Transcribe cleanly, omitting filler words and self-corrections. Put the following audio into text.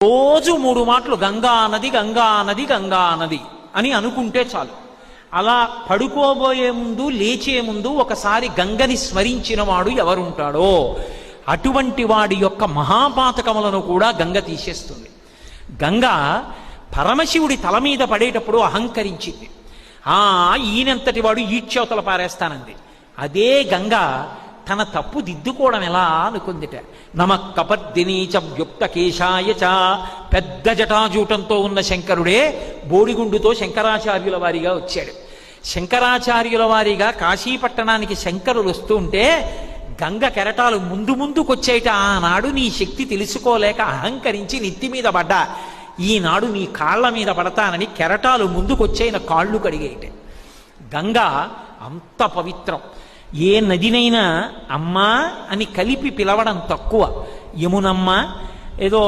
రోజు 3 మాటలు గంగా నది గంగా నది గంగా నది అని అనుకుంటే చాలు. అలా పడుకోబోయే ముందు లేచే ముందు ఒకసారి గంగని స్మరించిన వాడు ఎవరుంటాడో అటువంటి వాడి యొక్క మహాపాతకములను కూడా గంగ తీసేస్తుంది. గంగ పరమశివుడి తల మీద పడేటప్పుడు అహంకరించింది. ఈయనంతటి వాడు ఈడ్చవతల పారేస్తానంది. అదే గంగ తన తప్పు దిద్దుకోవడం ఎలా అనుకుందిట. నమః కపర్దినీచ వ్యుక్త కేశాయ చ, పెద్ద జటాజూటంతో ఉన్న శంకరుడే బోడిగుండుతో శంకరాచార్యుల వారిగా వచ్చాడు. శంకరాచార్యుల వారిగా కాశీపట్టణానికి శంకరులు వస్తుంటే గంగ కెరటాలు ముందు ముందుకొచ్చేట. ఆనాడు నీ శక్తి తెలుసుకోలేక అహంకరించి నెత్తి మీద పడ్డా, ఈనాడు నీ కాళ్ల మీద పడతానని కెరటాలు ముందుకొచ్చేన కాళ్ళు కడిగేయట. గంగ అంత పవిత్రం. ఏ నదినైనా అమ్మా అని కలిపి పిలవడం తక్కువ. యమునమ్మ ఏదో